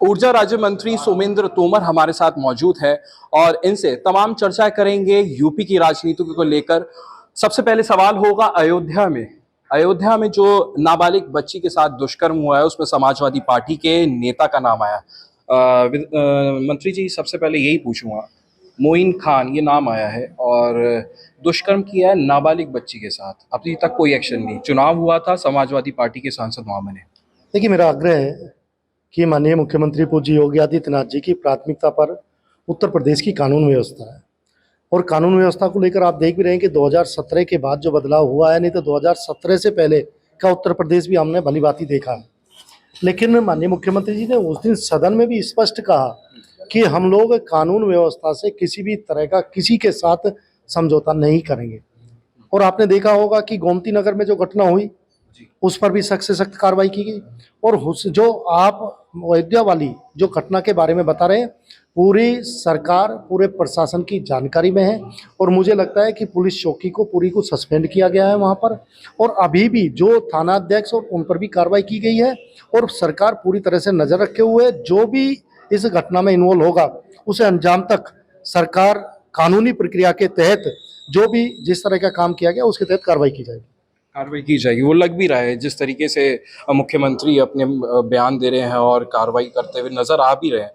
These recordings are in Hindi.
ऊर्जा राज्य मंत्री सोमेंद्र तोमर हमारे साथ मौजूद है और इनसे तमाम चर्चा करेंगे यूपी की राजनीति को लेकर। सबसे पहले सवाल होगा अयोध्या में जो नाबालिग बच्ची के साथ दुष्कर्म हुआ है उसमें समाजवादी पार्टी के नेता का नाम आया। मंत्री जी, सबसे पहले यही पूछूंगा, मोइन खान ये नाम आया है और दुष्कर्म किया है नाबालिग बच्ची के साथ, अभी तक कोई एक्शन नहीं। चुनाव हुआ था, समाजवादी पार्टी के सांसद वहां बने। देखिए, मेरा आग्रह है कि माननीय मुख्यमंत्री पूज्य योगी आदित्यनाथ जी की प्राथमिकता पर उत्तर प्रदेश की कानून व्यवस्था है। और कानून व्यवस्था को लेकर आप देख भी रहे हैं कि 2017 के बाद जो बदलाव हुआ है, नहीं तो 2017 से पहले का उत्तर प्रदेश भी हमने भलीभांति देखा है। लेकिन माननीय मुख्यमंत्री जी ने उस दिन सदन में भी स्पष्ट कहा कि हम लोग कानून व्यवस्था से किसी भी तरह का किसी के साथ समझौता नहीं करेंगे। और आपने देखा होगा कि गोमती नगर में जो घटना हुई उस पर भी सख्त से सख्त कार्रवाई की गई। और जो आप अयोध्या वाली जो घटना के बारे में बता रहे हैं, पूरी सरकार पूरे प्रशासन की जानकारी में है। और मुझे लगता है कि पुलिस चौकी को पूरी को सस्पेंड किया गया है वहां पर, और अभी भी जो थाना अध्यक्ष और उन पर भी कार्रवाई की गई है। और सरकार पूरी तरह से नजर रखे हुए जो भी इस घटना में इन्वॉल्व होगा उसे अंजाम तक सरकार कानूनी प्रक्रिया के तहत जो भी जिस तरह का काम किया गया उसके तहत कार्रवाई की जाएगी। वो लग भी रहा है जिस तरीके से मुख्यमंत्री अपने बयान दे रहे हैं और कार्रवाई करते हुए नजर आ भी रहे हैं।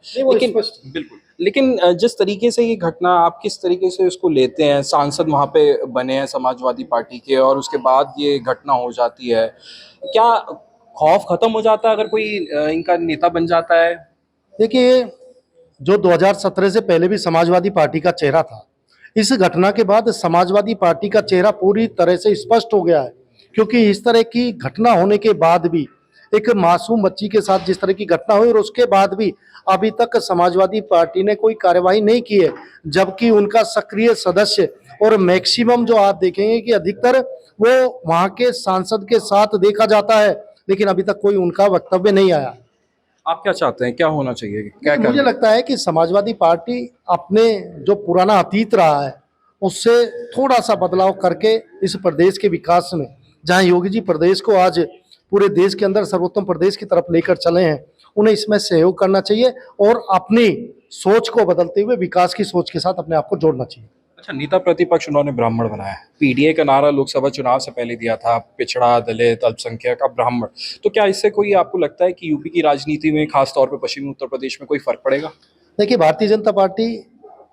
लेकिन जिस तरीके से ये घटना, आप किस तरीके से इसको लेते हैं? सांसद वहां पे बने हैं समाजवादी पार्टी के और उसके बाद ये घटना हो जाती है, क्या खौफ खत्म हो जाता है अगर कोई इनका नेता बन जाता है? देखिए, जो 2017 से पहले भी समाजवादी पार्टी का चेहरा था, इस घटना के बाद समाजवादी पार्टी का चेहरा पूरी तरह से स्पष्ट हो गया है। क्योंकि इस तरह की घटना होने के बाद भी, एक मासूम बच्ची के साथ जिस तरह की घटना हुई और उसके बाद भी अभी तक समाजवादी पार्टी ने कोई कार्यवाही नहीं की है, जबकि उनका सक्रिय सदस्य और मैक्सिमम जो आप देखेंगे कि अधिकतर वो वहां के सांसद के साथ देखा जाता है, लेकिन अभी तक कोई उनका वक्तव्य नहीं आया। आप क्या चाहते हैं, क्या होना चाहिए, क्या मुझे लगता है कि समाजवादी पार्टी अपने जो पुराना अतीत रहा है उससे थोड़ा सा बदलाव करके इस प्रदेश के विकास में, जहां योगी जी प्रदेश को आज पूरे देश के अंदर सर्वोत्तम प्रदेश की तरफ लेकर चले हैं, उन्हें इसमें सहयोग करना चाहिए और अपनी सोच को बदलते हुए विकास की सोच के साथ अपने आप को जोड़ना चाहिए। अच्छा, नेता प्रतिपक्ष उन्होंने ब्राह्मण बनाया है। पीडीए का नारा लोकसभा चुनाव से पहले दिया था, पिछड़ा, दलित, अल्पसंख्यक, अब ब्राह्मण। तो क्या इससे कोई आपको लगता है कि यूपी की राजनीति में, खासतौर पर पश्चिमी उत्तर प्रदेश में, कोई फर्क पड़ेगा? देखिए, भारतीय जनता पार्टी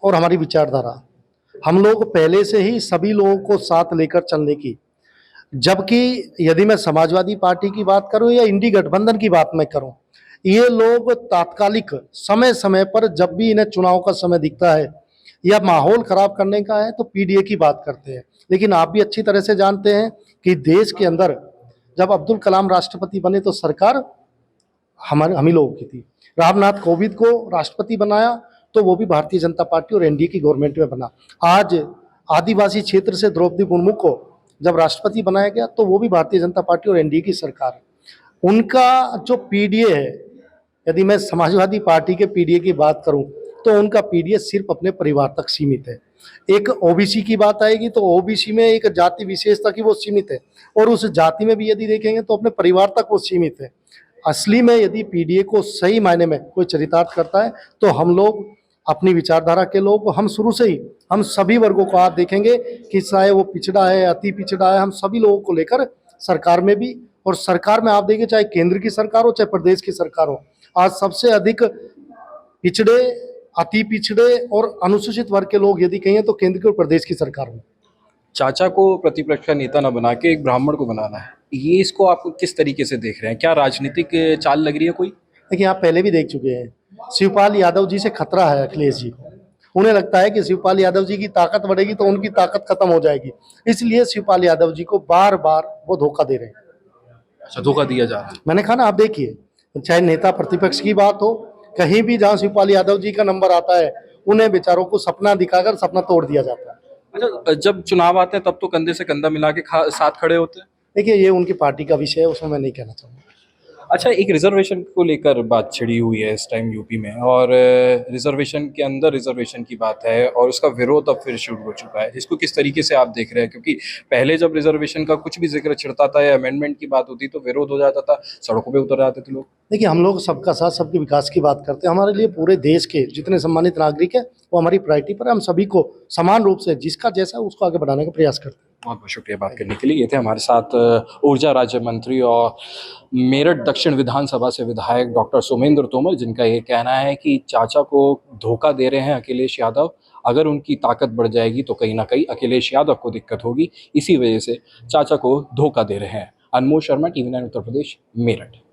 और हमारी विचारधारा, हम लोग पहले से ही सभी लोगों को साथ लेकर चलने की, जबकि यदि मैं समाजवादी पार्टी की बात करूं या इंडी गठबंधन की बात मैं करूं, ये लोग तात्कालिक समय समय पर जब भी इन्हें चुनाव का समय दिखता है या माहौल खराब करने का है तो पीडीए की बात करते हैं। लेकिन आप भी अच्छी तरह से जानते हैं कि देश के अंदर जब अब्दुल कलाम राष्ट्रपति बने तो सरकार हम ही लोगों की थी। रामनाथ कोविंद को राष्ट्रपति बनाया तो वो भी भारतीय जनता पार्टी और एनडीए की गवर्नमेंट में बना। आज आदिवासी क्षेत्र से द्रौपदी मुर्मू को जब राष्ट्रपति बनाया गया तो वो भी भारतीय जनता पार्टी और एनडीए की सरकार है। उनका जो पीडीए है, यदि मैं समाजवादी पार्टी के पीडीए की बात करूं तो उनका पीडीए सिर्फ अपने परिवार तक सीमित है। एक ओबीसी की बात आएगी तो ओबीसी में एक जाति विशेष तक ही वो सीमित है, और उस जाति में भी यदि देखेंगे तो अपने परिवार तक वो सीमित है। असली में यदि पीडीए को सही मायने में कोई चरितार्थ करता है तो हम लोग अपनी विचारधारा के लोग, हम शुरू से ही हम सभी वर्गों को आप देखेंगे कि चाहे वो पिछड़ा है, अति पिछड़ा है, हम सभी लोगों को लेकर सरकार में भी, और सरकार में आप देखिए चाहे केंद्र की सरकार हो चाहे प्रदेश की सरकार हो, आज सबसे अधिक पिछड़े, अति पिछड़े और अनुसूचित वर्ग के लोग यदि कहें तो केंद्र की और प्रदेश की सरकार हो। चाचा को प्रतिपक्ष का नेता न बना के एक ब्राह्मण को बनाना है, ये इसको आप किस तरीके से देख रहे हैं? क्या राजनीतिक चाल लग रही है कोई? देखिए, आप पहले भी देख चुके हैं, शिवपाल यादव जी से खतरा है अखिलेश जी को। उन्हें लगता है कि शिवपाल यादव जी की ताकत बढ़ेगी तो उनकी ताकत खत्म हो जाएगी, इसलिए शिवपाल यादव जी को बार बार वो धोखा दे रहे हैं। अच्छा, धोखा दिया जा रहा है। मैंने कहा ना, आप देखिए, चाहे नेता प्रतिपक्ष की बात हो, कहीं भी जहां शिवपाल यादव जी का नंबर आता है उन्हें बेचारों को सपना दिखाकर सपना तोड़ दिया जाता है। अच्छा, जब चुनाव आते हैं तब तो कंधे से कंधा मिला के साथ खड़े होते हैं। देखिए, ये उनकी पार्टी का विषय है, उसमें मैं नहीं कहना चाहूँगा। अच्छा, एक रिजर्वेशन को लेकर बात छिड़ी हुई है इस टाइम यूपी में, और रिजर्वेशन के अंदर रिजर्वेशन की बात है और उसका विरोध अब फिर शुरू हो चुका है। इसको किस तरीके से आप देख रहे हैं? क्योंकि पहले जब रिजर्वेशन का कुछ भी जिक्र छिड़ता था या अमेंडमेंट की बात होती तो विरोध हो जाता था, सड़कों पे उतर जाते थे लोग। देखिए, हम लोग सबका साथ सबके विकास की बात करते हैं। हमारे लिए पूरे देश के जितने सम्मानित नागरिक हैं वो हमारी प्रायोरिटी पर है। हम सभी को समान रूप से जिसका जैसा है उसको आगे बढ़ाने का प्रयास करते हैं। बहुत बहुत शुक्रिया बात करने के लिए। ये थे हमारे साथ ऊर्जा राज्य मंत्री और मेरठ दक्षिण विधानसभा से विधायक डॉक्टर सोमेंद्र तोमर, जिनका ये कहना है कि चाचा को धोखा दे रहे हैं अखिलेश यादव। अगर उनकी ताकत बढ़ जाएगी तो कहीं ना कहीं अखिलेश यादव को दिक्कत होगी, इसी वजह से चाचा को धोखा दे रहे हैं। अनमोल शर्मा, TV9 उत्तर प्रदेश, मेरठ।